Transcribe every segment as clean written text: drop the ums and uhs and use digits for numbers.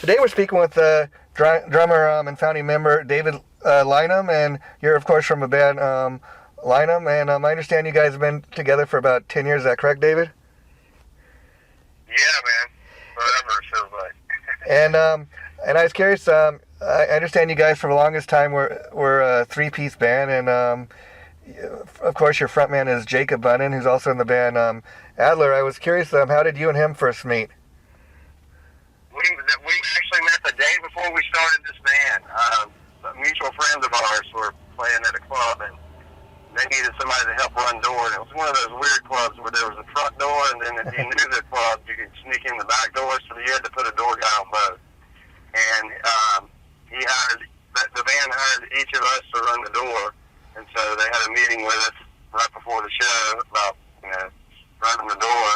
today we're speaking with drummer and founding member David Lynam, and you're of course from a band Lynam, and I understand you guys have been together for about 10 years. Is that correct, David? Yeah, man. Forever, it feels like. And I was curious. I understand you guys for the longest time were a three-piece band, and of course your frontman is Jacob Bunnan, who's also in the band Adler. I was curious, how did you and him first meet? We actually met the day before we started this band. Mutual friends of ours were playing at a club, and they needed somebody to help run doors. It was one of those weird clubs where there was a front door, and then if you knew the club, you could sneak in the back door, so you had to put a door guy on both. And the band hired each of us to run the door, and so they had a meeting with us right before the show about, running the door.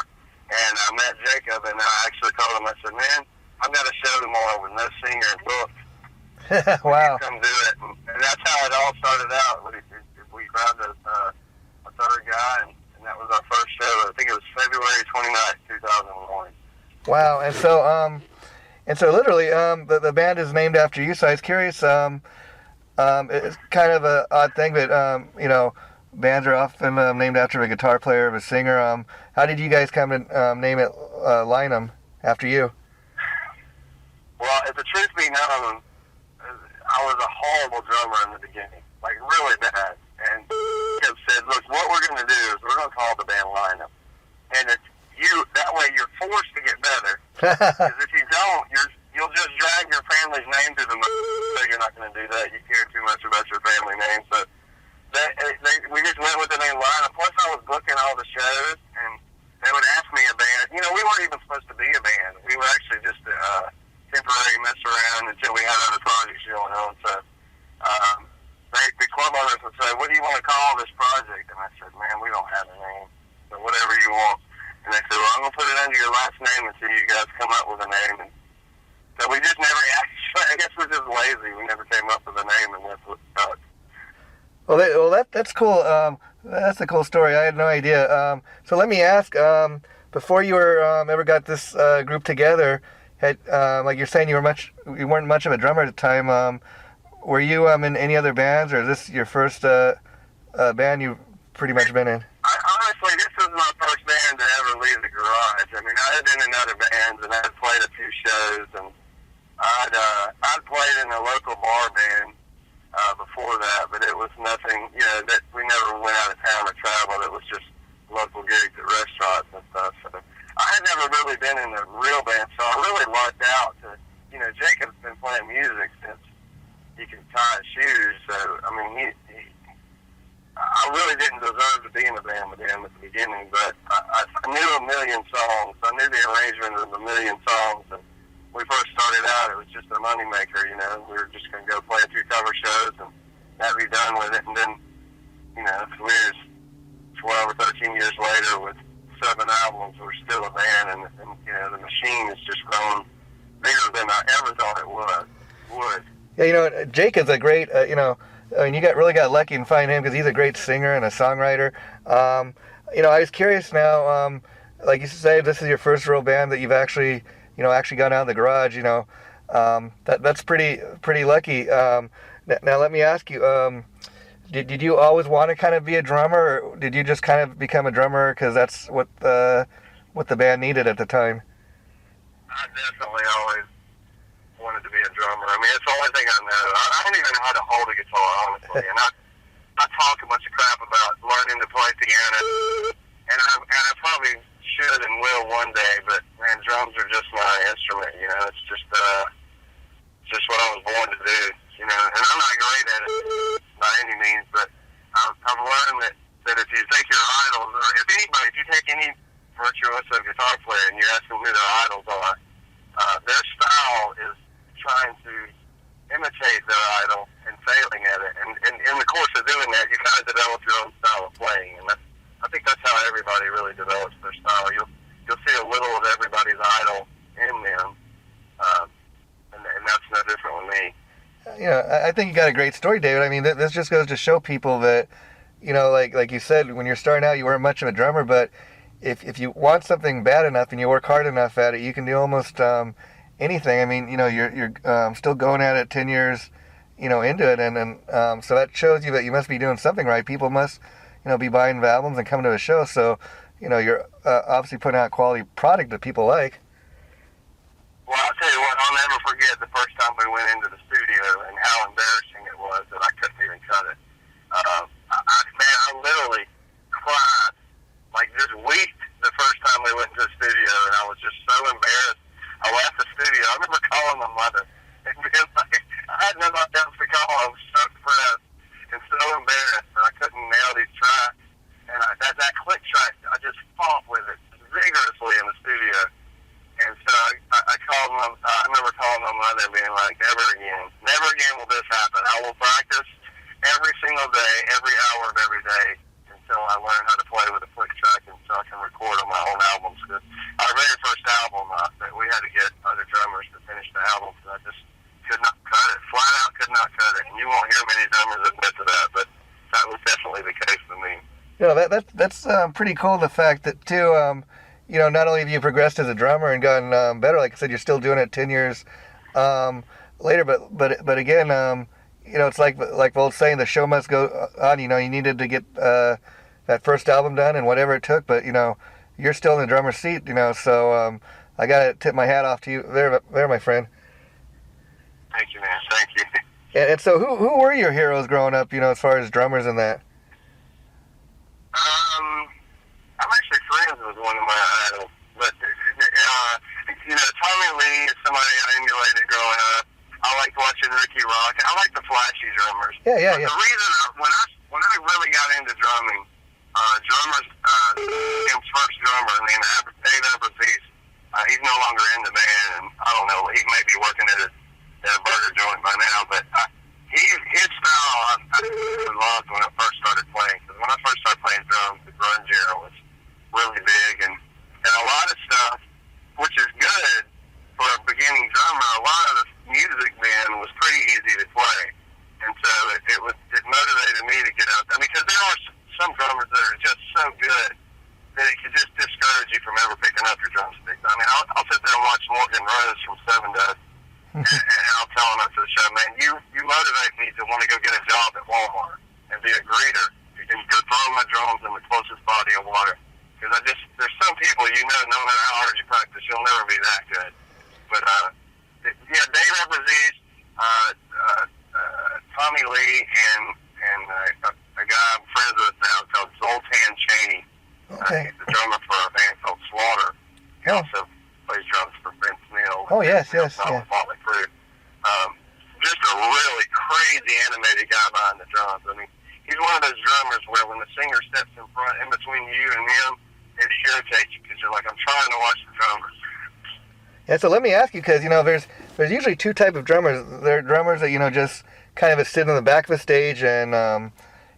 And I met Jacob, and I actually told him, I said, man, I've got a show tomorrow with no singer and booked. Wow. Come do it. And that's how it all started out. We grabbed a third guy, and that was our first show. I think it was February 29th, 2001. Wow. And so literally, the band is named after you. So I was curious. It's kind of an odd thing that bands are often named after a guitar player or a singer. How did you guys come to name it Lynam after you? Well, if the truth be known, I was a horrible drummer in the beginning, like really bad. And Jacob said, look, what we're going to do is we're going to call the band Lynam. And that way you're forced to get better. Because if you don't, you'll just drag your family's name through the mud. So you're not going to do that. You care too much about your family name. So we just went with the name Lynam. Plus I was booking all the shows, and they would ask me a band. We weren't even supposed to be a band. We were actually just temporary mess around until we had other projects going on. So the club owners would say, what do you want to call this project? And I said, man, we don't have a name. So whatever you want. And they said, well, I'm going to put it under your last name until you guys come up with a name. And so we just never actually, I guess we're just lazy. We never came up with a name, and that's what stuck. Well, that's cool. That's a cool story. I had no idea. So let me ask, before you ever got this group together, like you're saying, you weren't much of a drummer at the time. Were you in any other bands, or is this your first band you've pretty much been in? Honestly, this was my first band to ever leave the garage. I mean, I had been in other bands, and I had played a few shows, and I'd played in a local bar band before that, but it was nothing, that we never went out of town or traveled. It was just local gigs at restaurants and stuff. So I had never really been in a real band, so I really lucked out to, Jacob's been playing music since he could tie his shoes. So, I mean, I really didn't deserve to be in a band with him at the beginning, but I knew a million songs. I knew the arrangement of a million songs, and when we first started out, it was just a moneymaker, We were just going to go play a few cover shows and that'd be done with it. And then, we're 12 or 13 years later with 7 albums, we're still a band, and the machine has just grown bigger than I ever thought it would. Yeah, Jacob's a great, you really got lucky in finding him because he's a great singer and a songwriter. I was curious now, like you said, this is your first real band that you've actually gone out of the garage. That's pretty lucky. Now let me ask you, did you always want to kind of be a drummer, or did you just kind of become a drummer because that's what the band needed at the time? I definitely always wanted to be a drummer. I mean, it's the only thing I know. I don't even know how to hold a guitar, honestly. And I talk a bunch of crap about learning to play piano, and I probably should and will one day. But man, drums are just my instrument. It's just what I was born to do. And I'm not great at it by any means, but I've learned that if you take your idols, or if you take any virtuoso guitar player and you ask them who their idols are, their style is trying to imitate their idol and failing at it. And in the course of doing that, you kind of develop your own style of playing. And I think that's how everybody really develops their style. You'll see a little of everybody's idol in them, and that's no different with me. I think you got a great story, David. I mean, this just goes to show people that, like you said, when you're starting out, you weren't much of a drummer, but if you want something bad enough and you work hard enough at it, you can do almost anything. I mean, you're still going at it 10 years, into it, and so that shows you that you must be doing something right. People must, be buying albums and coming to a show. So, you're obviously putting out quality product that people like. Well, I'll tell you what, I'll never forget the first time we went into the studio and how embarrassing it was that I couldn't even cut it. I literally cried, like just weeped the first time we went to the studio, and I was just so embarrassed. I left the studio. I remember calling my mother and being like, I had nobody else to call. I was so depressed and so embarrassed that I couldn't nail these tracks. And that click track, I just fought with it vigorously in the studio. And so I called I remember calling my mother and being like, never again will this happen. I will practice every single day, every hour of every day until I learn how to play with a click track and so I can record on my own albums. Because our very first album, we had to get other drummers to finish the album because I just could not cut it. Flat out could not cut it. And you won't hear many drummers admit to that, but that was definitely the case for me. That's pretty cool, the fact that, too, not only have you progressed as a drummer and gotten better, like I said, you're still doing it 10 years later, but again, it's like the old saying, the show must go on. You needed to get that first album done and whatever it took, but, you're still in the drummer's seat, so I got to tip my hat off to you there, my friend. Thank you, man. Thank you. And so who were your heroes growing up, as far as drummers and that? I'm actually friends with one of my idols, but Tommy Lee is somebody I emulated growing up. I liked watching Ricky Rock. I like the flashy drummers. Yeah. The reason when I really got into drumming, Tim's first drummer named Dave Abbruzzese, he's no longer in the band, and I don't know, he may be working at a burger joint by now, but his style I loved when I first started playing. Because when I first started playing drums, the grunge era was really big, and a lot of stuff, which is good for a beginning drummer, a lot of the music then was pretty easy to play, and so it motivated me to get out there. Because there are some drummers that are just so good that it can just discourage you from ever picking up your drumsticks. I mean, I'll sit there and watch Morgan Rose from Seven Dust, and I'll tell him after the show, man, you motivate me to want to go get a job at Walmart and be a greeter and go throw my drums in the closest body of water. Because there's some people, no matter how hard you practice, you'll never be that good. But, Dave Abbruzzese, Tommy Lee, and a guy I'm friends with now called Zoltan Chaney. Okay. He's the drummer for a band called Slaughter. He also plays drums for Vince Neil. Oh, yes. Motley Crue. Just a really crazy animated guy behind the drums. I mean, he's one of those drummers where when the singer steps in front, in between you and him, it irritates you because you're like, I'm trying to watch the drummers. Yeah, so let me ask you, because, there's usually two types of drummers. There are drummers that, just kind of sit in the back of the stage and,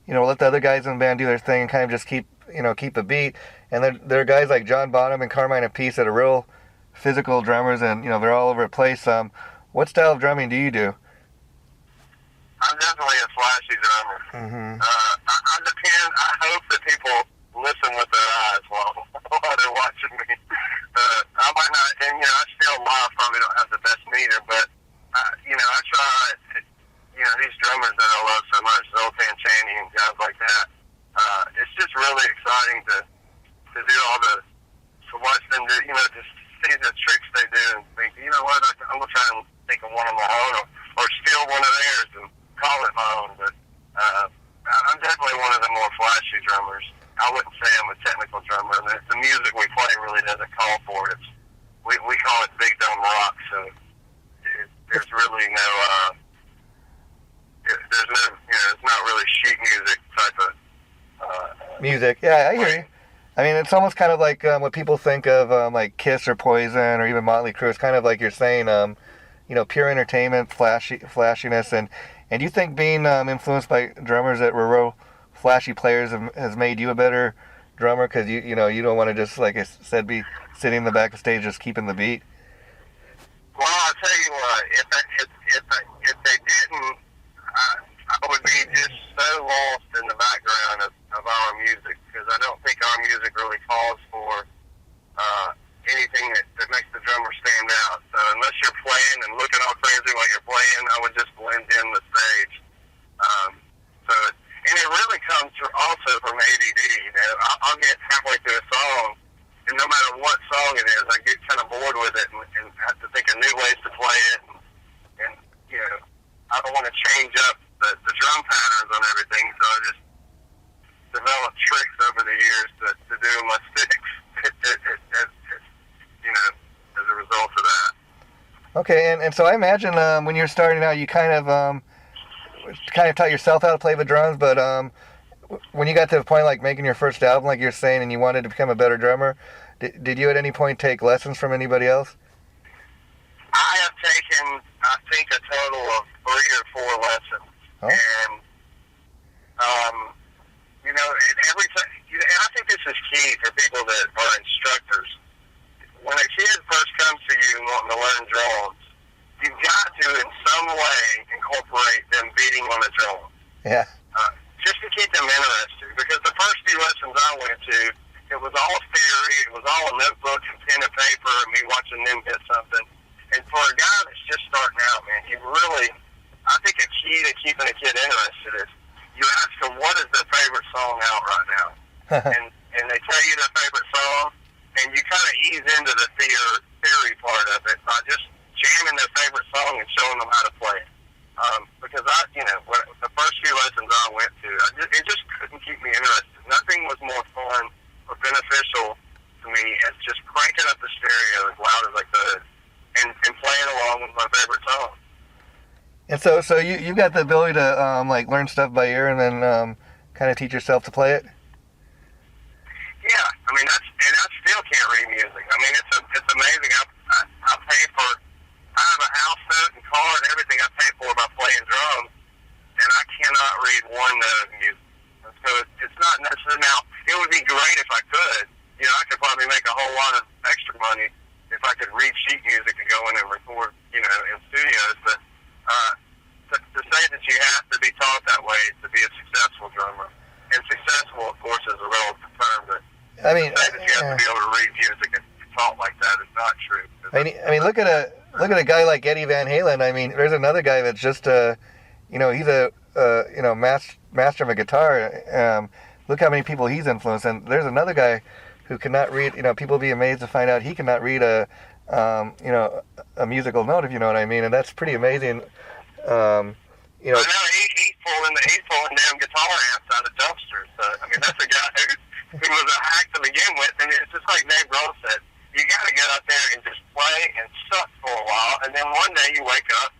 let the other guys in the band do their thing and kind of just keep the beat. And there are guys like John Bonham and Carmine Appice that are real physical drummers, and, they're all over the place. What style of drumming do you do? I'm definitely a flashy drummer. Mm-hmm. I depend. I hope that people listen with their eyes while they're watching me. I might not, and I still live probably don't have the best meter, but I try. These drummers that I love so much, Zoltan Chaney and guys like that. It's just really exciting to do to watch them do, to see the tricks they do and think, what, I'm gonna try and think of one of my own or steal one of theirs and call it my own. But I'm definitely one of the more flashy drummers. I wouldn't say I'm a technical drummer. The music we play really doesn't call for it. We call it big dumb rock, so there's really no it's not really sheet music type of music. Yeah, I hear you. I mean, it's almost kind of like what people think of like Kiss or Poison or even Motley Crue. It's kind of like you're saying, pure entertainment, flashiness, and do you think being influenced by drummers that were real flashy players has made you a better drummer? Because you don't want to just, like I said, be sitting in the back of the stage just keeping the beat. Well, I'll tell you what, if they didn't, I would be just so lost in the background of our music, because I don't think our music really calls for anything that makes the drummer stand out. So unless you're and looking all crazy while you're playing. I would just blend in the stage. And it really comes also from ADD. You know, I'll get halfway through a song, and no matter what song it is, I get kind of bored with it and have to think of new ways to play it. And you know, I don't want to change up the drum patterns on everything, so I just developed tricks over the years to do my sticks. You know, as a result of that. Okay, and so I imagine when you're starting out, you kind of taught yourself how to play the drums, but when you got to the point like making your first album, like you're saying, and you wanted to become a better drummer, did you at any point take lessons from anybody else? I have taken, I think, a total of 3 or 4 lessons. Oh. And, you know, every time, and I think this is key for people that are instructors. When a kid first comes to you and wanting to learn drums, you've got to, in some way, incorporate them beating on the drum. Yeah. Just to keep them interested. Because the first few lessons I went to, it was all theory, it was all a notebook and pen and paper, and me watching them hit something. And for a guy that's just starting out, man, you really, I think a key to keeping a kid interested is you ask them what is their favorite song out right now. and they tell you their favorite song, and you kind of ease into the theory part of it by just jamming their favorite song and showing them how to play it. Because the first few lessons I went to, it just couldn't keep me interested. Nothing was more fun or beneficial to me as just cranking up the stereo as loud as I could and playing along with my favorite song. And so you got the ability to like learn stuff by ear and then kind of teach yourself to play it? Yeah, I mean I still can't read music. I mean it's amazing. I pay for, I have a house note and car and everything I pay for by playing drums, and I cannot read one note of music. So it's not necessary. Now it would be great if I could. You know, I could probably make a whole lot of extra money if I could read sheet music and go in and record, you know, in studios. But to say that you have to be taught that way to be a successful drummer, and successful, of course, is a relative term. But I mean, to say that you have to be able to read music and taught like that is not true. I mean, look at a guy like Eddie Van Halen. I mean, there's another guy that's just you know, he's a master of a guitar. Look how many people he's influenced, and there's another guy who cannot read. You know, people be amazed to find out he cannot read a a musical note, if you know what I mean, and that's pretty amazing. You know, I know he's pulling damn guitar amps out of dumpsters. I mean, that's a guy who was a hack to begin with, and it's just like Dave Grohl said, you got to get out there and just play and suck for a while, and then one day you wake up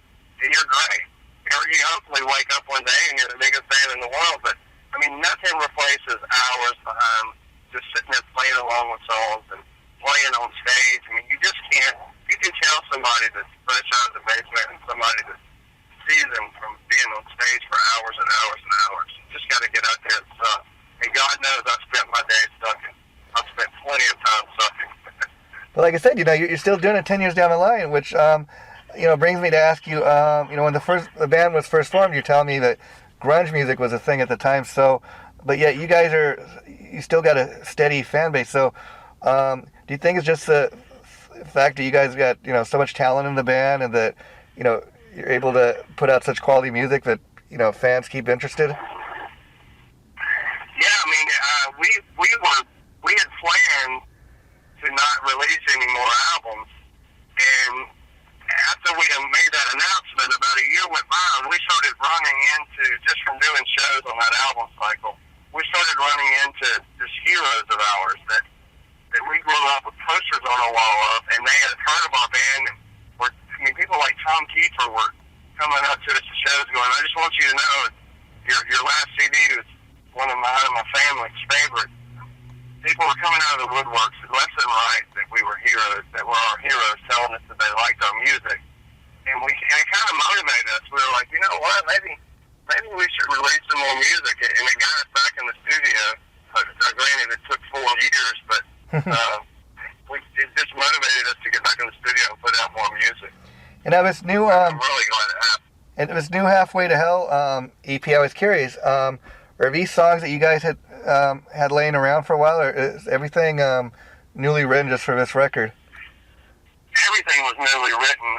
and you're great. Or you hopefully wake up one day and you're the biggest band in the world. But I mean, nothing replaces hours behind just sitting there playing along with songs and playing on stage. I mean, you just can't. You can tell somebody that's fresh out of the basement and somebody that sees them from being on stage for hours and hours and hours. You just got to get out there and suck. And God knows I've spent my days sucking. I've spent plenty of time sucking. But like I said, you know, you're still doing it 10 years down the line, which you know, brings me to ask you. You know, when the band was first formed, you're telling me that grunge music was a thing at the time. So, but yet you guys you still got a steady fan base. So, do you think it's just the fact that you guys got, you know, so much talent in the band, and that, you know, you're able to put out such quality music that, you know, fans keep interested? Yeah, I mean, we had planned to not release any more albums, and after we had made that announcement, about a year went by, and we started running into, just from doing shows on that album cycle, we started running into just heroes of ours that we grew up with posters on our wall of, and they had heard of our band, and people like Tom Kiefer were coming up to us to shows going, I just want you to know your last CD is one of mine and my family's favorite. People were coming out of the woodworks left and right that we were heroes, that were our heroes, telling us that they liked our music. And it kind of motivated us. We were like, you know what, maybe we should release some more music. And it got us back in the studio. Granted, it took 4 years, but it just motivated us to get back in the studio and put out more music. And now this new, I'm really glad it happened. And this new Halfway to Hell EP, I was curious, are these songs that you guys had laying around for a while, or is everything newly written just for this record? everything was newly written.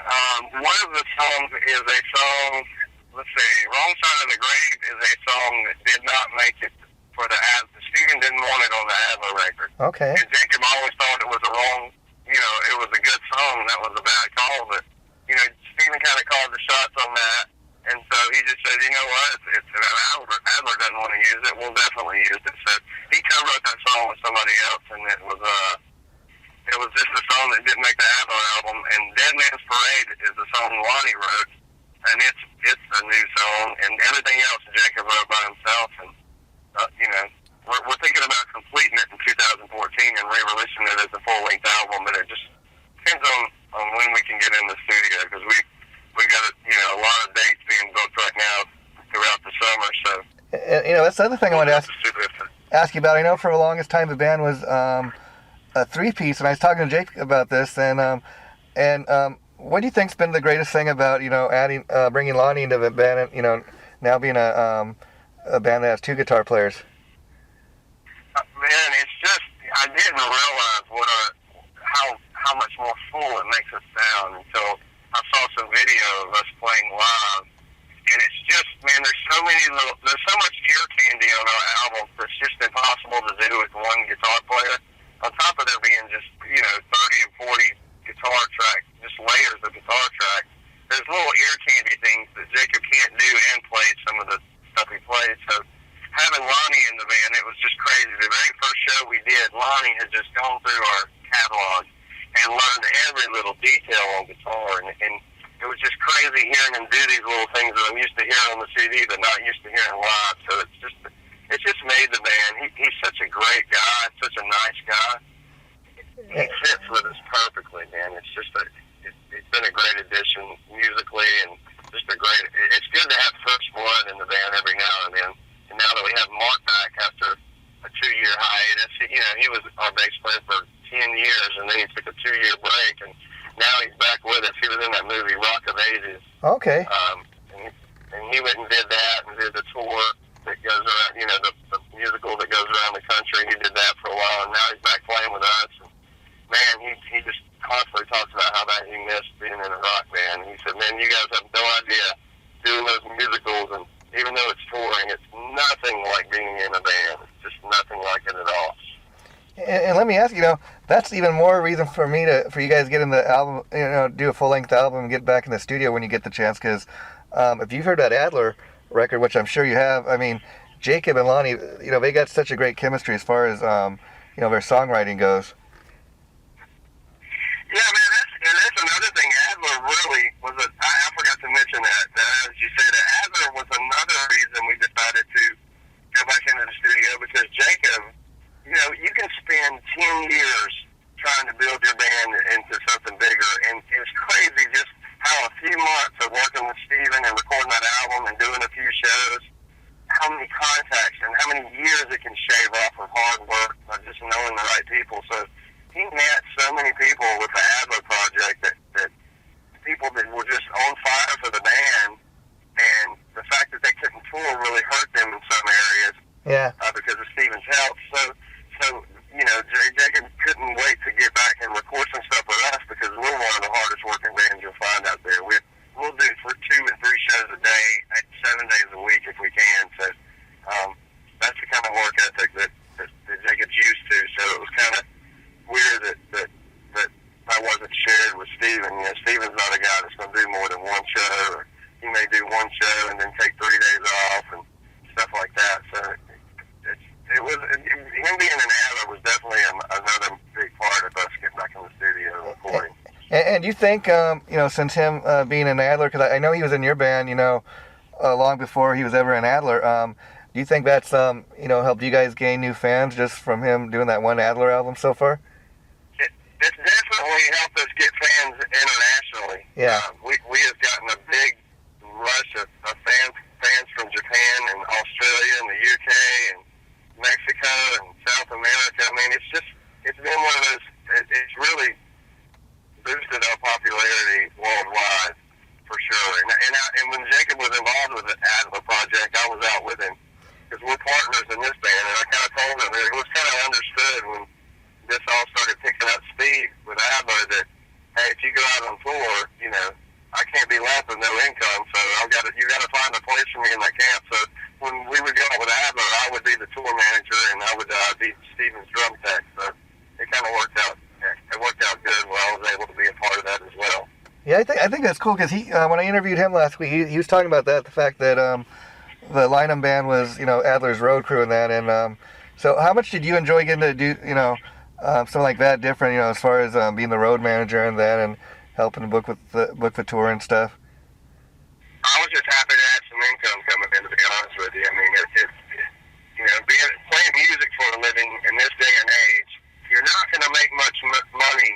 One of the songs is a song, let's see, Wrong Side of the Grave is a song that did not make it for the Adler. Steven didn't want it on the Adler record. Okay. And Jacob always thought it was a wrong, it was a good song. That was a bad call, but, Steven kind of called the shots on that. And so he just said, you know what, it's Adler doesn't want to use it, we'll definitely use it. So he co-wrote that song with somebody else, and it was just a song that didn't make the Adler album. And Dead Man's Parade is the song Lonnie wrote, and it's a new song, and everything else Jacob wrote by himself. And we're thinking about completing it in 2014 and re-releasing it as a full-length album, but it just depends on when we can get in the studio, because we got a lot of dates being booked right now throughout the summer. So that's the other thing I wanted to ask you about. I know for the longest time the band was a three-piece, and I was talking to Jake about this, and what do you think's been the greatest thing about bringing Lonnie into the band, and now being a band that has two guitar players? Man, it's just I didn't realize how much more full it makes us sound until I saw some video of us playing live, and it's just, man, there's so much ear candy on our album that's just impossible to do with one guitar player. On top of there being just 30 and 40 guitar tracks, just layers of guitar tracks, there's little ear candy things that Jacob can't do and play some of the stuff he plays. So having Lonnie in the band, it was just crazy. The very first show we did, Lonnie had just gone through our catalog and learned every little detail on guitar, and it was just crazy hearing him do these little things that I'm used to hearing on the CD but not used to hearing live. So it's just made the band. He's such a great guy, such a nice guy. He fits with us perfectly, man. It's been a great addition musically, and just it's good to have first blood in the band every now and then. And now that we have Mark back after a 2-year hiatus, he was our bass player for 10 years, and then he took a 2-year break, and now he's back with us. He was in that movie Rock of Ages. Okay. And he went and did that, and did the tour that goes around, the musical that goes around the country. He did that for a while, and now he's back playing with us. And man, he just constantly talks about how bad he missed being in a rock band. And he said, man, you guys have no idea doing those musicals, and even though it's touring, it's nothing like being in a band. It's just nothing like it at all. And let me ask you, that's even more reason for you guys to get in the album, do a full-length album and get back in the studio when you get the chance, because if you've heard that Adler record, which I'm sure you have, I mean, Jacob and Lonnie, they got such a great chemistry as far as, their songwriting goes. Yeah, man, that's another thing. Adler really was I forgot to mention that, as you said, Adler was another reason we decided to go back into the studio, because Jacob, you can spend 10 years trying to build your band into something bigger, and it's crazy just how a few months of working with Steven and recording that album and doing a few shows, how many contacts and how many years it can shave off of hard work by just knowing the right people. So he met so many people with the Adler project that people that were just on fire for the band, and the fact that they couldn't tour really hurt them in some areas. Yeah. Because of Steven's health. So Jacob couldn't wait to get back and record some stuff with us, because we're one of the hardest working bands you'll find out there. We'll do 2 and 3 shows a day, 7 days a week if we can. So that's the kind of work ethic that Jacob's used to. So it was kind of weird that I wasn't shared with Steven. Steven's not a guy that's going to do more than one show. Or he may do one show and then take 3 days off and stuff like that. So him being an Adler was definitely another big part of us getting back in the studio and recording. And you think, since him being an Adler, because I know he was in your band, long before he was ever an Adler, do you think that's, helped you guys gain new fans just from him doing that one Adler album so far? It's definitely helped us get fans internationally. Yeah. We have gotten a big rush of fans from Japan and Australia and the UK and Mexico and South America. I mean, it's been one of those, it's really boosted our popularity worldwide, for sure. And when Jacob was involved with the Adler project, I was out with him, because we're partners in this band, and I kind of told him, it was kind of understood when this all started picking up speed with Adler that, hey, if you I think that's cool because he when I interviewed him last week, he was talking about that, the fact that the Lynam band was, Adler's road crew and that. And so how much did you enjoy getting to do, something like that different, as far as being the road manager and that, and helping to book the tour and stuff? I was just happy to have some income coming in, to be honest with you. I mean, playing music for a living in this day and age, you're not going to make much money,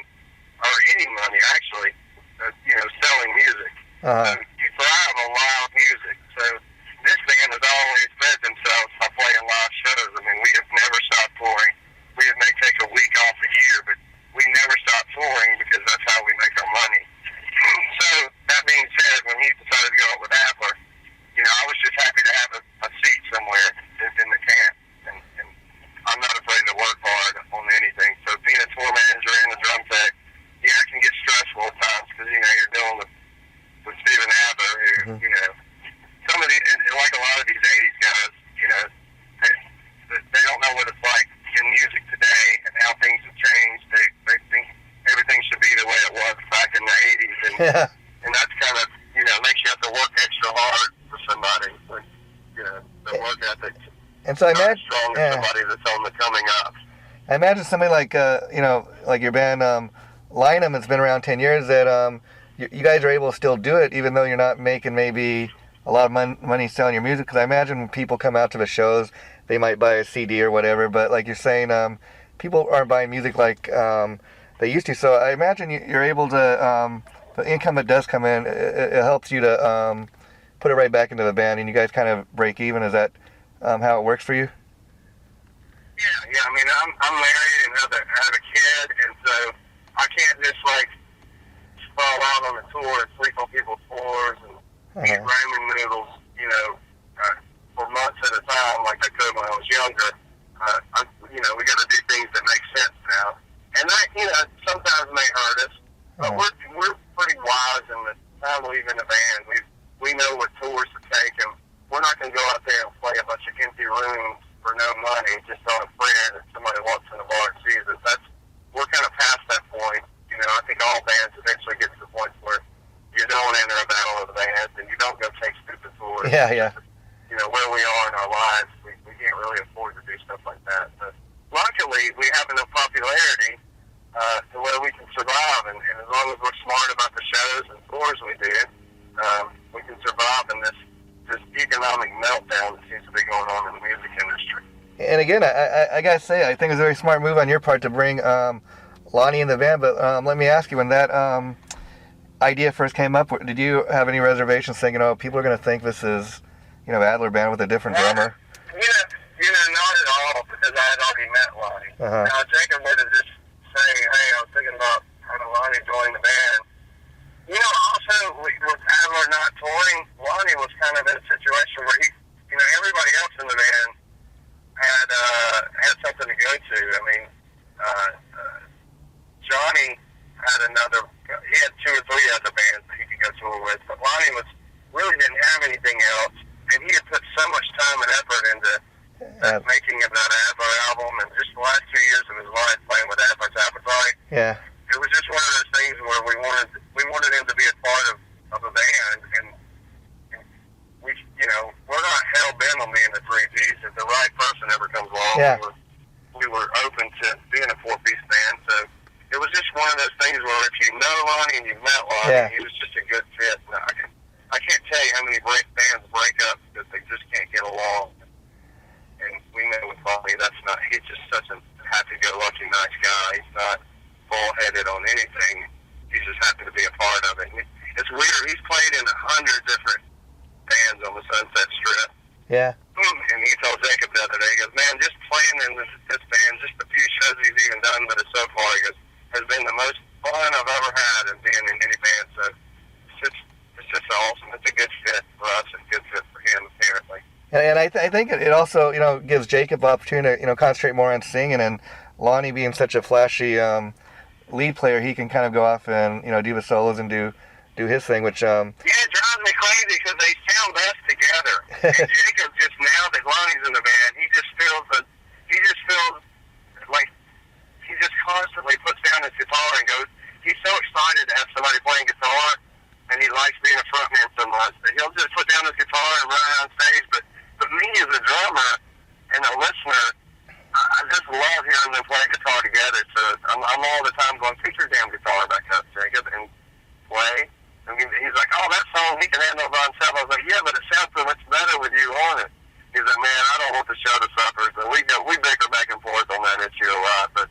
or any money actually, selling music. You thrive on live music. So this band has always fed themselves by playing live shows. I mean, we have never stopped touring. We may take a week off a year, but we never stop touring because that's how we make our money. So that being said, when he decided to go up with Adler, I was just happy to have a seat somewhere in the camp. And I'm not afraid to work hard on anything. So being a tour manager and a drum tech, it can get stressful at times because, you're dealing with Steven Adler, who, some of the, like a lot of these 80s guys, they don't know what it's like in music today and how things have changed. They think everything should be the way it was back in the 80s. And that's kind of, makes you have to work extra hard for somebody. But, the work ethic and so I imagine strong as somebody that's on the coming up. I imagine somebody like, like your band, Lynam, has been around 10 years, that you guys are able to still do it even though you're not making maybe a lot of money selling your music. Because I imagine when people come out to the shows, they might buy a CD or whatever, but like you're saying, people aren't buying music like they used to. So I imagine you're able to, the income that does come in, it helps you to put it right back into the band, and you guys kind of break even. Is that how it works for you? Yeah. I mean, I'm married and have a kid, and so I can't just fall out on a tour and sleep on people's floors and eat ramen noodles, for months at a time like I could when I was younger. We got to do things that make sense now, and that sometimes may hurt us, but we're pretty wise in the time we've in the band. We know what tours to take, and we're not going to go out there and play a bunch of empty rooms for no money just on a friend that somebody walks in the bar and sees us. We're kind of past that point. I think all bands eventually get to the point where you don't enter a battle of the bands and you don't go take stupid tours. Yeah. Where we are in our lives, we can't really afford to do stuff like that. But luckily, we have enough popularity to where we can survive, and as long as we're smart about the shows and tours we do, we can survive in this economic meltdown that seems to be going on in the music industry. And again, I gotta say, I think it's a very smart move on your part to bring Lonnie in the band. But let me ask you, when that idea first came up, did you have any reservations, thinking, people are going to think this is, Adler band with a different drummer? Not at all, because I had already met Lonnie. Now, Jacob would have just say, hey, I was thinking about having Lonnie join the band. Also, with Adler not touring, Lonnie was kind of in a situation where everybody else in the band had something to go to. I mean, Johnny had he had 2 or 3 other bands that he could go tour with, but Lonnie really didn't have anything else, and he had put so much time and effort into making of that Adler album, and just the last 2 years of his life playing with Adler's Appetite. Yeah. It was just one of those things where we wanted him to be a part of a band, and we're not hell bent on being the 3-piece. If the right person ever comes along, we were open to being a 4-piece band. So it was just one of those things where if you know Lonnie and you've met Lonnie, he was just a good fit. I can't tell you how many bands break up because they just can't get along. And we know with Lonnie, he's just such a happy-go-lucky, nice guy. He's not bull-headed on anything. He's just happy to be a part of it. It's weird. He's played in 100 different bands on the Sunset Strip. Yeah. And he told Jacob the other day, he goes, man, just playing in this band, just the few shows he's even done with it so far, he goes, has been the most fun I've ever had in being in any band. So it's just awesome. It's a good fit for us and a good fit for him, apparently. And I think it also, gives Jacob the opportunity to, concentrate more on singing, and Lonnie being such a flashy lead player, he can kind of go off and, do the solos and do his thing, which... Yeah, it drives me crazy because they sound best together. And Jacob just, now that Lonnie's in the band, he just feels like he just constantly puts down his guitar and goes, he's so excited to have somebody playing guitar likes being a frontman so much that he'll just put down his guitar and run around stage. But me as a drummer and a listener, I just love hearing them play guitar together. So I'm all the time going, "Pick your damn guitar back up, Jacob, and play." I mean, he's like, "Oh, that song, he can handle it by himself." I was like, "Yeah, but it sounds so much better with you on it." He's like, "Man, I don't want the show to suffer." So we bicker back and forth on that issue a lot. But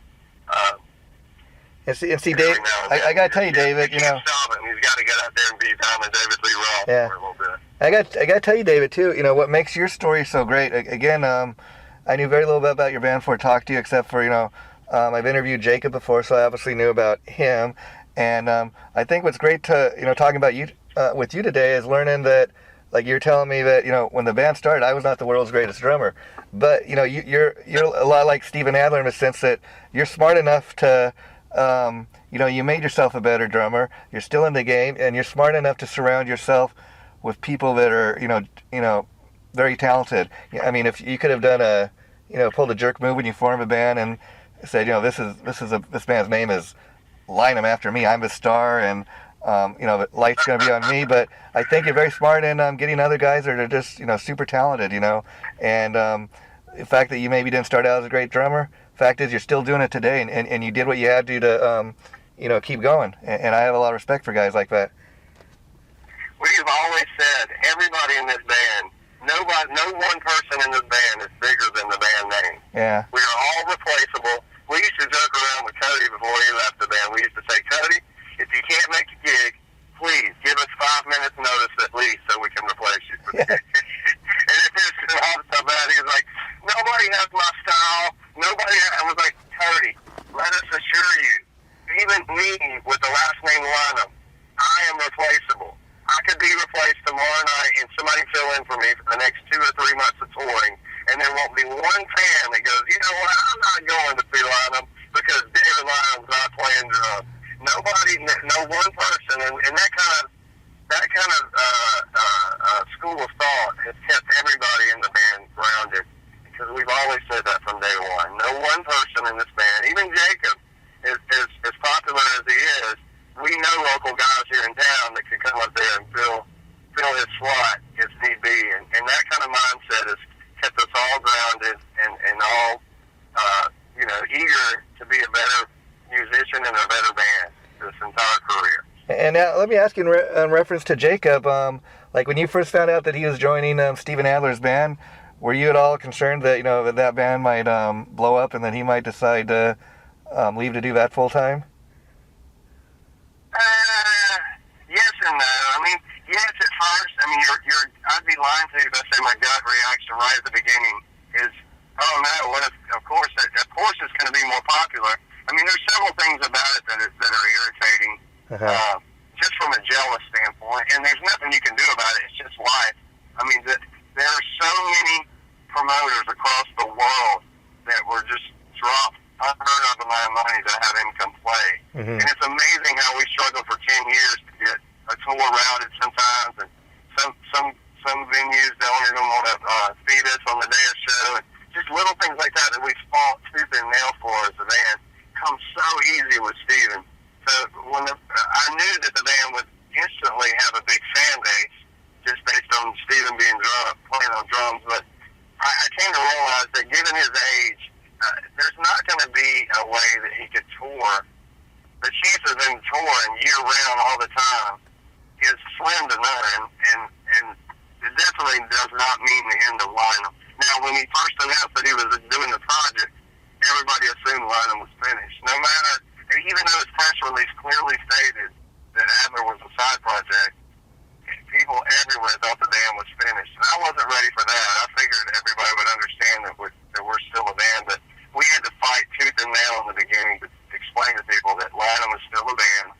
and see, Dave, I gotta tell you, David, you know, stop it. He's got to get out there and be Diamond David Lee Roth for a little bit. I gotta tell you, David, too. You know what makes your story so great? Again, I knew very little bit about your band before I talked to you, except for I've interviewed Jacob before, so I obviously knew about him. And I think what's great to talking about you with you today is learning that, like you're telling me that when the band started, I was not the world's greatest drummer, but you're a lot like Steven Adler in the sense that you're smart enough to you made yourself a better drummer. You're still in the game, and you're smart enough to surround yourself with people that are very talented. I mean, if you could have done pulled a jerk move when you formed a band and said, this band's name is Lynam after me. I'm the star, and the light's going to be on me. But I think you're very smart in getting other guys that are just super talented. And the fact that you maybe didn't start out as a great drummer. Fact is, you're still doing it today, and you did what you had to keep going. And I have a lot of respect for guys like that. We've always said, everybody in this band, no one person in this band is bigger than the band name. Yeah. We are all replaceable. We used to joke around with Cody before he left the band. We used to say, "Cody, if you can't make a gig, please give us 5 minutes notice at least so we can replace you." Yeah. And if it's so bad, he was like, "Nobody has my style. I was like, "Cody, let us assure you, even me with the last name Lynam, I am replaceable. I could be replaced tomorrow night and somebody fill in for me for the next 2 or 3 months of touring, and there won't be one fan that goes, you know what, I'm not going to see Lynam because David Lynam's not playing drums." No one person, and that kind of school of thought has kept everybody in the band grounded, because we've always said that from day one. No one person in this band, even Jacob, is as popular as he is. We know local guys here in town that can come up there and fill his slot if need be, and that kind of mindset has kept us all grounded and all eager to be a better musician and a better band this entire career. And now let me ask you in reference to Jacob, like when you first found out that he was joining Steven Adler's band, were you at all concerned that that band might blow up and that he might decide to leave to do that full time? Yes and no. I mean, yes at first. I mean, I'd be lying to you if I say my gut reaction right at the beginning is, "Oh no, what if? Of course it's going to be more popular." I mean, there's several things about it that are irritating, just from a jealous standpoint, and there's nothing you can do about it. It's just life. I mean, there are so many promoters across the world that were just dropped unheard of amount of money to have him come play. And it's amazing how we struggled for 10 years to get a tour routed sometimes, and some venues don't even want to feed us on the day of show, and just little things like that we fought tooth and nail for as a band comes so easy with Steven. So I knew that the band would instantly have a big fan base just based on Steven being playing on drums, but I came to realize that given his age, there's not going to be a way that he could tour. The chances of him touring year-round all the time is slim to none, and it definitely does not mean the end of Lynam. Now, when he first announced that he was doing the project, everybody assumed Lynam was finished. No matter, even though his press release clearly stated that Adler was a side project, people everywhere thought the band was finished. And I wasn't ready for that. I figured everybody would understand that we're still a band, but we had to fight tooth and nail in the beginning to explain to people that Lynam is still a band,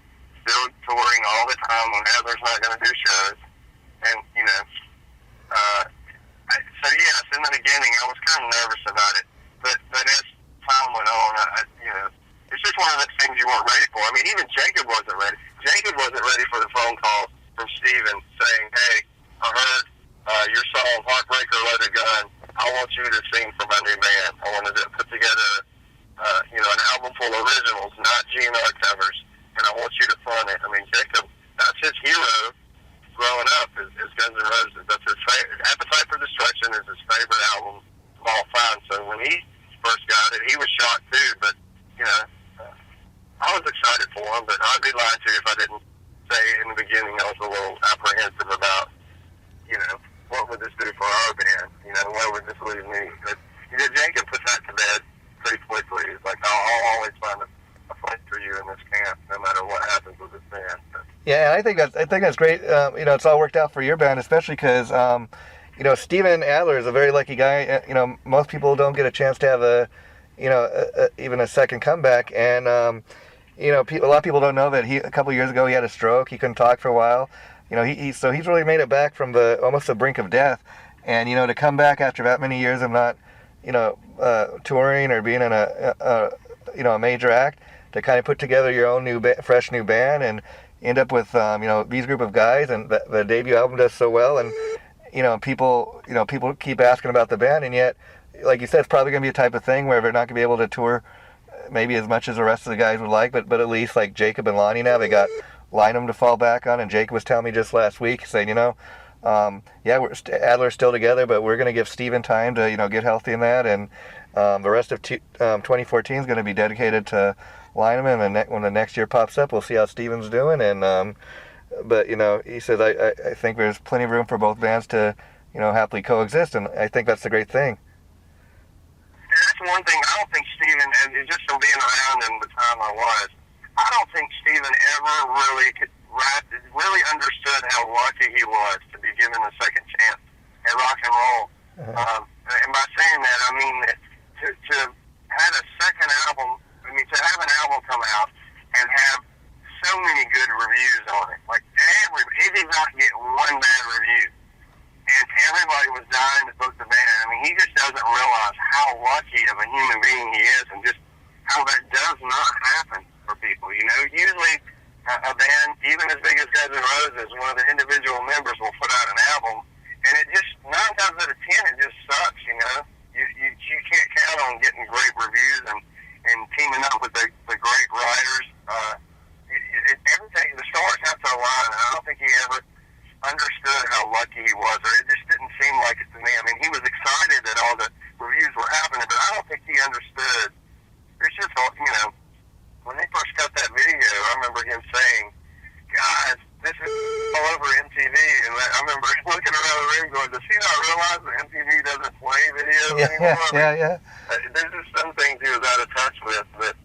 still touring all the time when Adler's not going to do shows. And, so yes, in the beginning I was kind of nervous about it, but as time went on, it's just one of those things you weren't ready for. I mean, even Jacob wasn't ready. Jacob wasn't ready for the phone call from Steven saying, "Hey, I heard your song Heartbreaker Loaded Gun. I want you to sing for my new band. I wanted to put together an album full of originals, not GNR covers, and I want you to fund it." I mean, Jacob, that's his hero, lot too. But you know, I was excited for him, but I'd be lying to you if I didn't say in the beginning I was a little apprehensive about, you know, what would this do for our band? You know, where would this leave me? But Jacob put that to bed pretty quickly. He's like, I'll always find a place for you in this camp, no matter what happens with this band. But, Yeah, and I think that's great. You know, it's all worked out for your band, especially because you know, Steven Adler is a very lucky guy. You know, most people don't get a chance to have even a second comeback, and you know, a lot of people don't know that a couple of years ago he had a stroke. He couldn't talk for a while. You know, so he's really made it back from almost the brink of death, and you know, to come back after that many years of not, you know, touring or being in a major act, to kind of put together your own fresh new band and end up with you know, these group of guys, and the debut album does so well, and you know, people keep asking about the band, and yet, like you said, it's probably going to be a type of thing where they're not going to be able to tour maybe as much as the rest of the guys would like, but at least like Jacob and Lonnie now, they got Lynam to fall back on, and Jacob was telling me just last week, saying, you know, yeah, Adler's still together, but we're going to give Steven time to, you know, get healthy in that, and the rest of 2014 is going to be dedicated to Lynam, and when the next year pops up, we'll see how Steven's doing, and but you know, he says I think there's plenty of room for both bands to, you know, happily coexist, and I think that's the great thing. And that's one thing. I don't think Steven, and just from being around him the time I was, I don't think Steven ever really understood how lucky he was to be given a second chance at rock and roll. And by saying that, I mean that to have a second album, to have an album come out and have so many good reviews on it. Like, he did not get one bad review. And everybody was dying to book the band. I mean, he just doesn't realize how lucky of a human being he is, and just how that does not happen for people. You know, usually a band, even as big as Guns N' Roses, one of the individual members will put out an album, and it just, 9 times out of 10, it just sucks, you know. You can't count on getting great reviews and teaming up with the great writers. Everything, the stars have to align, and I don't think he ever understood how lucky he was, or it just didn't seem like it to me. I mean, he was excited that all the reviews were happening, but I don't think he understood. It's just, you know, when they first got that video, I remember him saying, guys, this is all over MTV, and I remember looking around the room going, does he not realize that MTV doesn't play videos anymore? Yeah. There's just some things he was out of touch with, but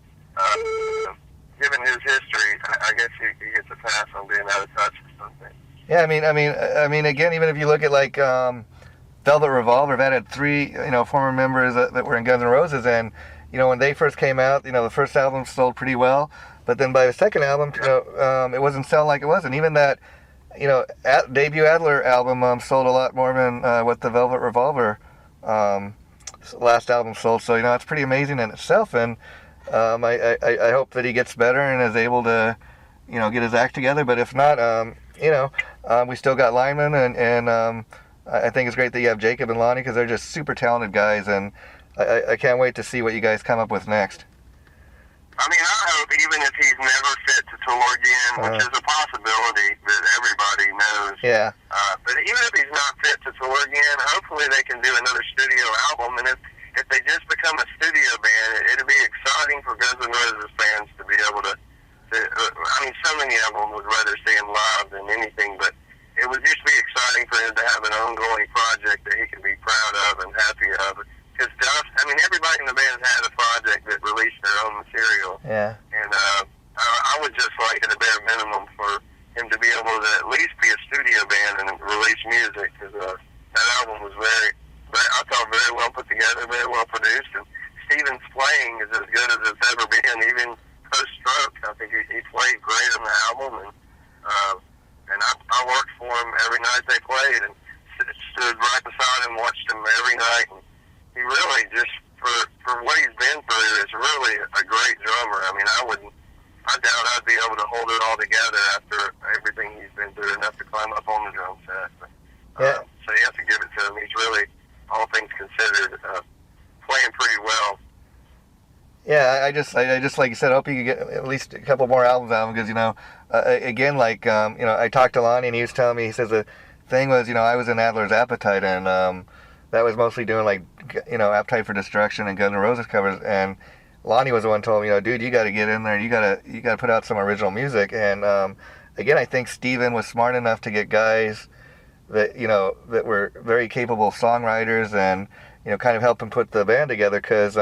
given his history, I guess he gets a pass on being out of touch with something. Yeah, I mean, again, even if you look at like Velvet Revolver, that had 3, you know, former members that were in Guns N' Roses, and you know, when they first came out, you know, the first album sold pretty well, but then by the second album, you know, it wasn't selling like it was, and even that, you know, debut Adler album sold a lot more than what the Velvet Revolver last album sold. So you know, it's pretty amazing in itself, and I hope that he gets better and is able to, you know, get his act together. But if not, you know, we still got Lyman, and I think it's great that you have Jacob and Lonnie, because they're just super talented guys, and I can't wait to see what you guys come up with next. I mean, I hope, even if he's never fit to tour again, which is a possibility that everybody knows. Yeah. But even if he's not fit to tour again, hopefully they can do another studio album. And if they just become a studio band, it'll be exciting for Guns N' Roses fans to be able to I mean, so many of them would rather see him live than anything, but it would just be exciting for him to have an ongoing project that he can be proud of and happy of. Because everybody in the band had a project that released their own material. Yeah. And I would just like, at a bare minimum, for him to be able to at least be a studio band and release music, because that album was I thought very well put together, very well produced, and Steven's playing is as good as it's ever been, even post-stroke. I think he played great on the album, and I worked for him every night they played, and stood right beside him, watched him every night, and he really, just for what he's been through, is really a great drummer. I mean, I doubt I'd be able to hold it all together after everything he's been through, enough to climb up on the drum set. But, so you have to give it to him. He's really, all things considered, playing pretty well. Yeah, I just like you said, I hope you could get at least a couple more albums out of him, because, you know, again, like, you know, I talked to Lonnie, and he was telling me, he says the thing was, you know, I was in Adler's Appetite, and that was mostly doing, like, you know, Appetite for Destruction and Guns N' Roses covers, and Lonnie was the one who told me, dude, you got to get in there. You gotta put out some original music. And again, I think Steven was smart enough to get guys that that were very capable songwriters and kind of help him put the band together. Because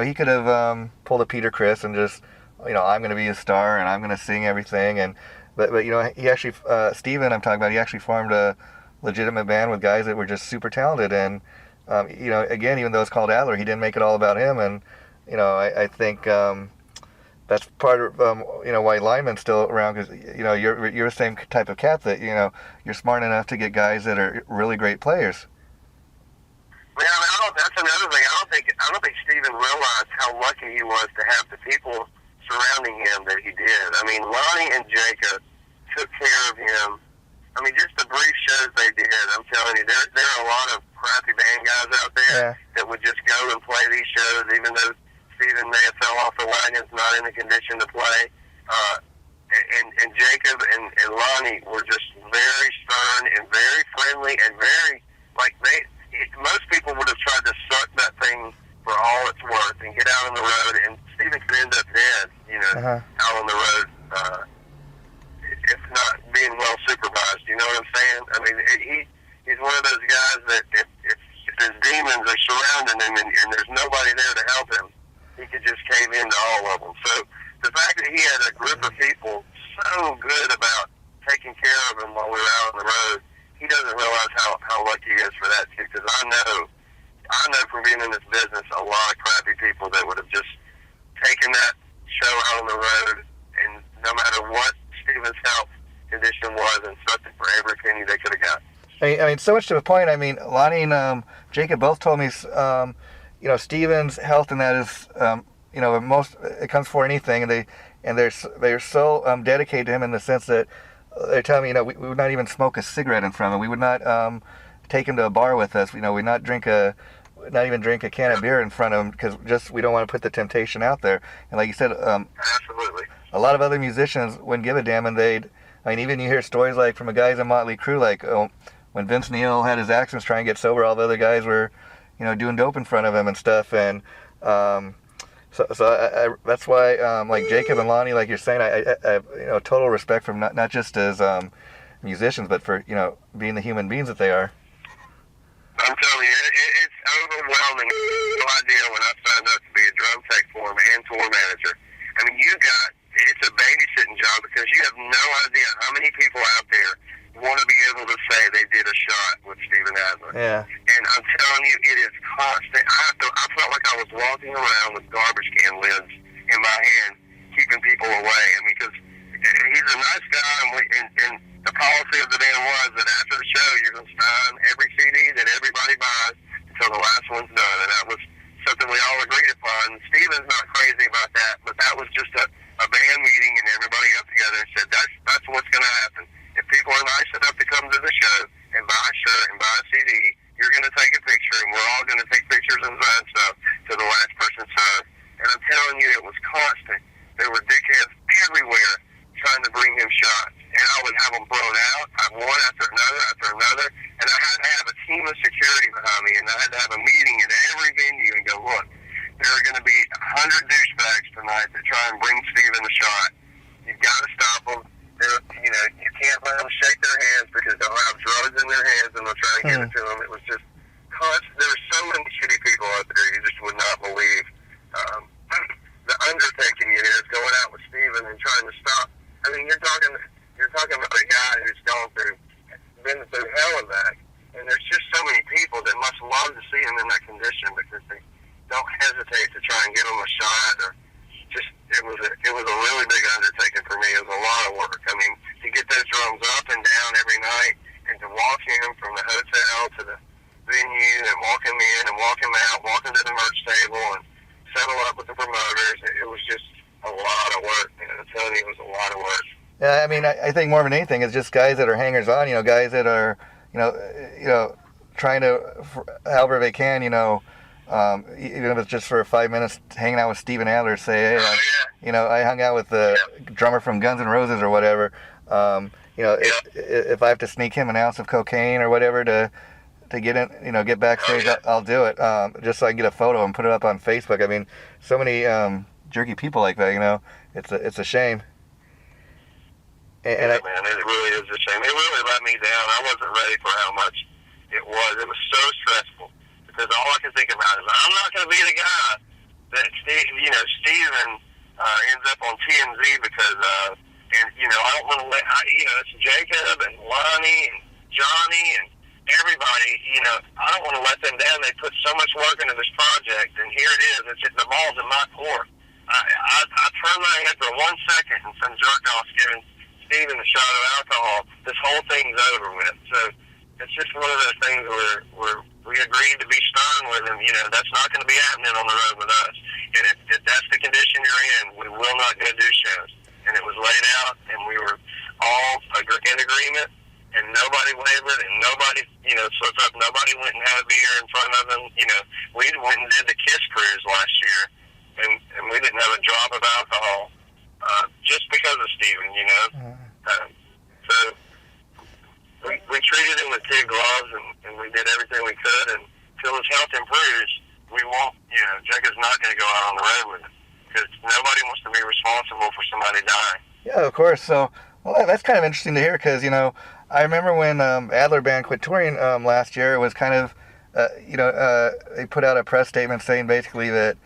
he could have pulled a Peter Criss and just I'm going to be a star and I'm going to sing everything. And but he actually Steven, I'm talking about, he actually formed a legitimate band with guys that were just super talented. And again, even though it's called Adler, he didn't make it all about him. And I think that's part of why Lyman's still around, because you're the same type of cat that you're smart enough to get guys that are really great players. Yeah, that's another thing. I don't think Steven realized how lucky he was to have the people surrounding him that he did. I mean, Lonnie and Jacob took care of him. I mean, just the brief shows they did. I'm telling you, there are a lot of crappy band guys out there that would just go and play these shows, even though Steven may have fell off the wagon, not in the condition to play. And Jacob and Lonnie were just very stern and very friendly and very, most people would have tried to suck that thing for all it's worth and get out on the road, and Steven could end up dead, out on the road, if not being well supervised. You know what I'm saying? I mean, he's one of those guys that if his demons are surrounding him and there's nobody there to help him, he could just cave into all of them. So the fact that he had a group of people so good about taking care of him while we were out on the road, he doesn't realize how lucky he is for that too. Because I know from being in this business, a lot of crappy people that would have just taken that show out on the road, and no matter what Steven's health condition was, and sucked it for every penny they could have got. I mean, so much to the point. I mean, Lonnie and Jacob both told me, Steven's health and that is, most it comes for anything, and they're so dedicated to him in the sense that they tell me, we would not even smoke a cigarette in front of him. We would not take him to a bar with us. We would not even drink a can of beer in front of him, because we don't want to put the temptation out there. And like you said, absolutely, a lot of other musicians wouldn't give a damn, and even you hear stories like from the guys in Motley Crue, like when Vince Neil had his accidents trying to get sober, all the other guys were doing dope in front of him and stuff. And so that's why, like Jacob and Lonnie, like you're saying, I have total respect for them, not just as musicians, but for being the human beings that they are. I'm telling you, it's overwhelming. No idea when I signed up to be a drum tech for him and tour manager. I mean, it's a babysitting job, because you have no idea how many people out there want to be able to say they did a shot with Steven Adler. Yeah. And I'm telling you, it is constant. I felt like I was walking around with garbage can lids in my hand, keeping people away. I mean, because he's a nice guy, and the policy of the band was that after the show, you're going to sign every CD that everybody buys until the last one's done. And that was something we all agreed upon. Steven's not crazy about that, but that was just a band meeting, and everybody got together and said, that's what's going to happen. If people are nice enough to come to the show and buy a shirt and buy a CD, you're going to take a picture, and we're all going to take pictures and sign stuff to the last person signed. And I'm telling you, it was constant. There were dickheads everywhere trying to bring him shots. And I would have them blown out, one after another. And I had to have a team of security behind me, and I had to have a meeting at every venue and go, look, there are going to be 100 douchebags tonight that try and bring Steven a shot. You've got to stop them. You can't let them shake their hands, because they'll have drugs in their hands and they'll try to give it to them. It was just constant. There's so many shitty people out there you just would not believe. The undertaking it is going out with Steven and trying to stop. I mean, you're talking about a guy who's been through hell and back, and there's just so many people that must love to see him in that condition, because they don't hesitate to try and give him a shot. Or just it was a really big undertaking for me. It was a lot of work. I mean, to get those drums up and down every night, and to walk him from the hotel to the venue, and walk him in and walk him out, walk him to the merch table, and settle up with the promoters. It was just a lot of work, man. I'm telling you, it was a lot of work. Yeah, I mean, I think more than anything, it's just guys that are hangers-on, guys that are, trying to, however they can, even if it's just for 5 minutes, hanging out with Steven Adler, say, hey, I hung out with the drummer from Guns N' Roses or whatever. If I have to sneak him an ounce of cocaine or whatever to to get in, get backstage, Oh, yeah. I'll do it. Just so I can get a photo and put it up on Facebook. I mean, so many jerky people like that. It's a shame. And Yeah, man, it really is a shame. It really let me down. I wasn't ready for how much it was. It was so stressful because all I could think about is I'm not going to be the guy that Steven ends up on TMZ because I don't want to let it's Jacob and Lonnie and Johnny and everybody. I don't want to let them down. They put so much work into this project, and here it is. It's the ball's in my court. I turn my head for 1 second and some jerk off giving Steven a shot of alcohol. This whole thing's over with. So it's just one of those things where we agreed to be stern with him. That's not going to be happening on the road with us. And if that's the condition you're in, we will not go do shows. And it was laid out, and we were all in agreement, and nobody wavered, and nobody, slipped up. Nobody went and had a beer in front of them. We went and did the Kiss Cruise last year, and we didn't have a drop of alcohol just because of Steven, So we treated him with kid gloves, and we did everything we could, and until his health improves, we won't, Jacob's not going to go out on the road with him. Because nobody wants to be responsible for somebody dying. yeah, of course. So, well, that's kind of interesting to hear because, I remember when Adler Band quit touring last year, it was kind of, they put out a press statement saying basically that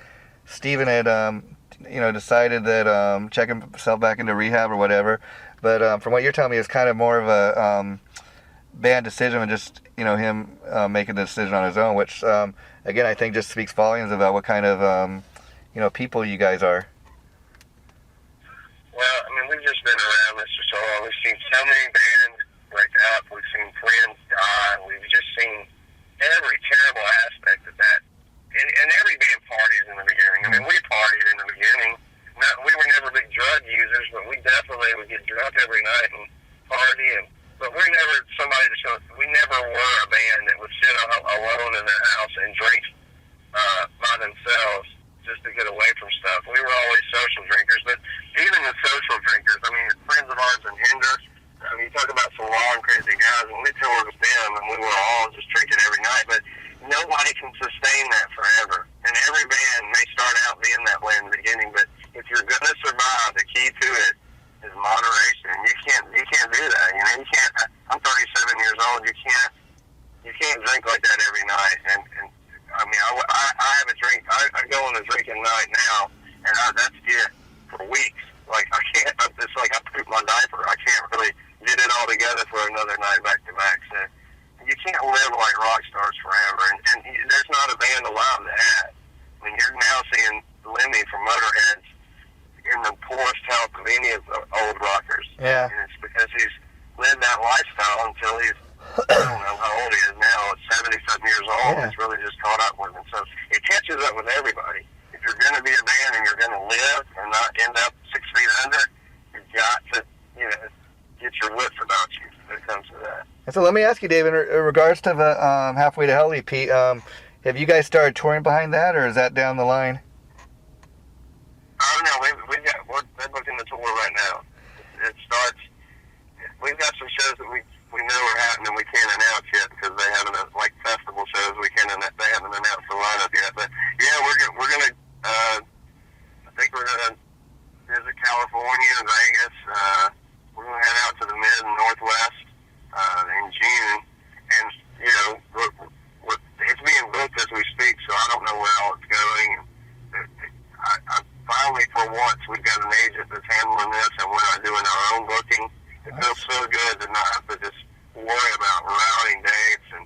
Steven had, decided that check himself back into rehab or whatever. But from what you're telling me, it's kind of more of a band decision and just, him making the decision on his own, which, again, I think just speaks volumes about what kind of, people you guys are. Well, I mean, we've just been around this for so long. We've seen so many bands break up. We've seen friends die. We've just seen every terrible aspect of that. And every band parties in the beginning. I mean, we partied in the beginning. We were never big drug users, but we definitely would get drunk every night and party. But we're never somebody to show. We never were a band that would sit alone in their house and drink by themselves just to get away from stuff. We were always social drinkers, but even the social drinkers, I mean, friends of ours in Hinder, I mean, you talk about some long, crazy guys, and we toured with them, and we were all just drinking every night, but nobody can sustain that forever. And every band may start out being that way in the beginning, but if you're going to survive, the key to it is moderation. You can't do that. You can't. I'm 37 years old. You can't drink like that every night. And I mean, I have a drink. I go on a drinking night now, and that's it for weeks. Like I can't. It's like I poop my diaper. I can't really get it all together for another night back to back. So you can't live like rock stars forever. And there's not a band allowed to have. I mean, you're now seeing Lemmy from Motorhead in the poorest health of any of the old rockers. Yeah. And it's because he's lived that lifestyle until he's, I don't know how old he is now, 70-something years old. Yeah. It's really just caught up with him. So it catches up with everybody. If you're going to be a band and you're going to live and not end up 6 feet under, you've got to, get your wits about you when it comes to that. And so let me ask you, Dave, in regards to the Halfway to Hell EP, have you guys started touring behind that, or is that down the line? Oh, no, they're booking the tour right now. It starts, we've got some shows that we know are happening we can't announce yet because they haven't, like festival shows, they haven't announced the lineup yet. But yeah, we're gonna, I think we're gonna visit California and Vegas. We're gonna head out to the mid and northwest in June, and it's being booked as we speak, so I don't know where all it's going. I finally, for once, we've got an agent that's handling this, and we're not doing our own booking. It feels so good to not have to just worry about routing dates and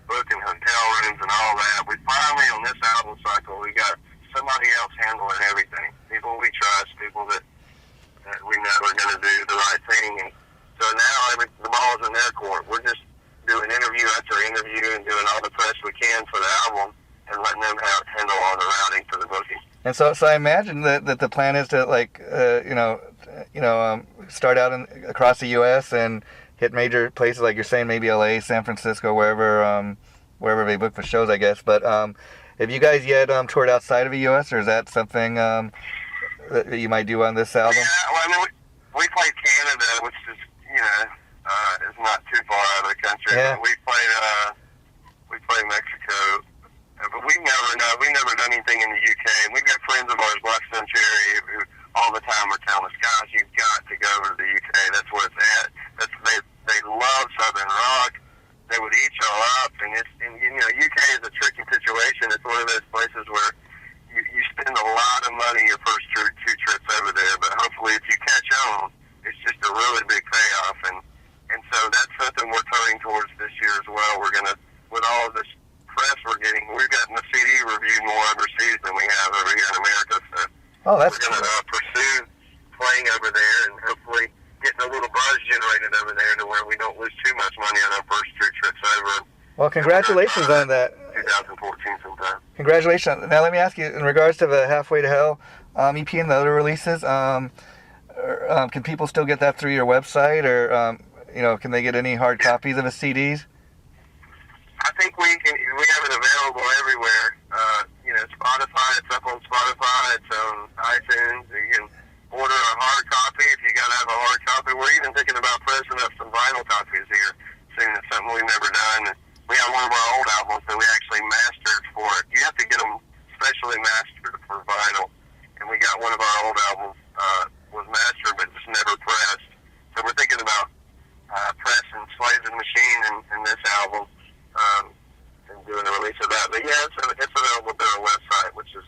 booking hotel rooms and all that. We finally, on this album cycle, we got somebody else handling everything. People we trust, people that we know are going to do the right thing. And so now the ball's in their court. We're just doing interview after interview and doing all the press we can for the album and letting them handle all the routing for the booking. And so I imagine that the plan is to start out across the U.S. and hit major places like you're saying, maybe L.A., San Francisco, wherever they book for shows, I guess. But have you guys yet toured outside of the U.S., or is that something that you might do on this album? Yeah, well, I mean, we played Canada, which is is not too far out of the country. Yeah. We played never done anything in the UK. And we've got friends of ours, Weston and Cherry, who all the time are telling us, guys, you've got to go over to the UK. That's where it's at. They love Southern rock. They would eat y'all up. And UK is a tricky situation. It's one of those places where you spend a lot of money your first two trips over there, but hopefully if you catch on, it's just a really big payoff. And so that's something we're turning towards this year as well. We're going to, with all of this press we're getting, we've gotten the CD reviewed more overseas than we have over here in America. So we're going to pursue playing over there and hopefully getting a little buzz generated over there to where we don't lose too much money on our first 2 trips over. Well, congratulations on that. 2014 sometime. Congratulations. Now, let me ask you, in regards to the Halfway to Hell EP and the other releases, can people still get that through your website, or can they get any hard copies of the CDs? I think we have it available everywhere. Spotify, it's up on Spotify, it's on iTunes. You can order a hard copy if you got to have a hard copy. We're even thinking about pressing up some vinyl copies here soon. It's something we've never done. We have one of our old albums that we actually mastered for it. You have to get them specially mastered for vinyl. And we got one of our old albums was mastered but just never pressed. So we're thinking about pressing Slaves and Machine in this album and doing a release of that. But yeah, it's available through our website, which is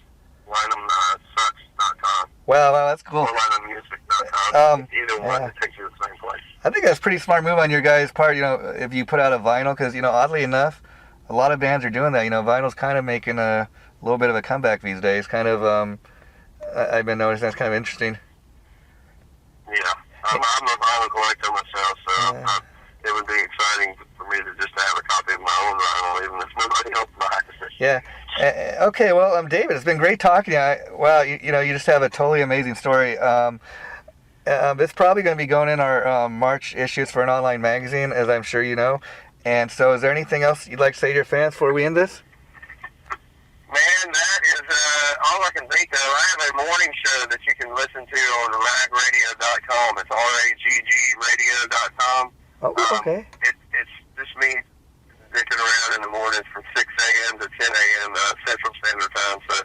lynamsucks.com. Wow, that's cool. Or lynammusic.com. Either one, it takes you to the same place. I think that's a pretty smart move on your guys' part, if you put out a vinyl, because, oddly enough, a lot of bands are doing that. Vinyl's kind of making a little bit of a comeback these days. Kind of, I've been noticing that's kind of interesting. Yeah, I'm a vinyl collector myself, so it would be exciting for me to just have a copy of my own vinyl, even if nobody else buys it. Yeah. Okay, well, David, it's been great talking to you. Wow, you just have a totally amazing story. It's probably going to be going in our March issues for an online magazine, as I'm sure you know. And so is there anything else you'd like to say to your fans before we end this? Man, that is all I can think of. I have a morning show that you can listen to on ragradio.com. It's ragradio.com. Oh, okay. It's just me dicking around in the mornings from 6 a.m. to 10 a.m. Central Standard Time. So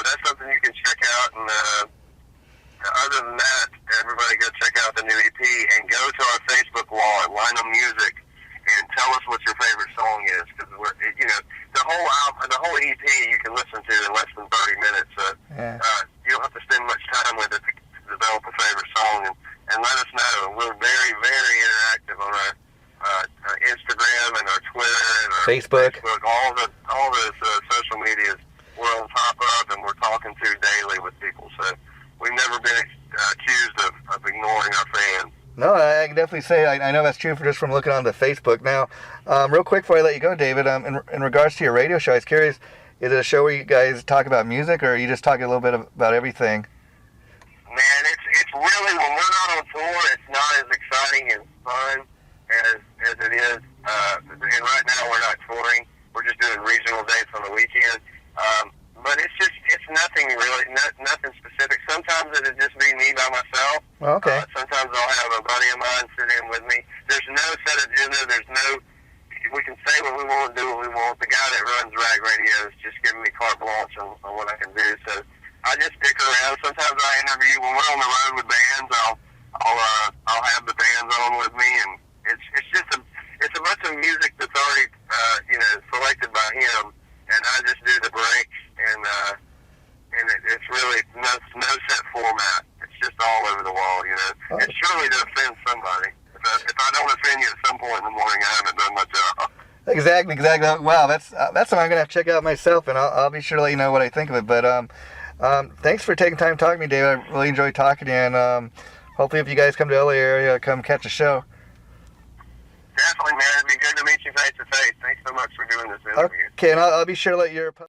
that's something you can check out. And other than that, everybody go check out the new EP and go to our Facebook wall at Lynam Music and tell us what your favorite song is, because the whole album, the whole EP you can listen to in less than 30 minutes. You don't have to spend much time with it to develop a favorite song, and let us know. We're very, very interactive on our Instagram and our Twitter and our Facebook. All those social medias we're on top of, and we're talking to daily with people. So we've never been accused of ignoring our fans. No, I can definitely say I know that's true from looking on the Facebook. Now, real quick before I let you go, David, in regards to your radio show, I was curious, is it a show where you guys talk about music, or are you just talking a little bit about everything? Man, it's really, when we're not on tour, it's not as exciting and fun as it is. And right now we're not touring. We're just doing regional dates on the weekend. But it's nothing really, nothing specific. Sometimes it'll just be me by myself. Okay. Sometimes I'll have a buddy of mine sit in with me. There's no set agenda. We can say what we want, do what we want. The guy that runs Rag Radio is just giving me carte blanche on what I can do. So I just stick around. Sometimes I interview when we're on the road with bands. I'll have the bands on with me, and it's a bunch of music that's already selected by him, and I just do the breaks, and it's really no set format. It's just all over the wall, Oh. It's surely to offend somebody. If I don't offend you at some point in the morning, I haven't done my job. Exactly. Wow, that's something I'm gonna have to check out myself, and I'll be sure to let you know what I think of it. But thanks for taking time to talk to me, David. I really enjoyed talking to you, and hopefully, if you guys come to the LA area, come catch a show. Definitely, man. It'd be good to meet you face to face. Thanks so much for doing this interview. Okay, and I'll be sure to let your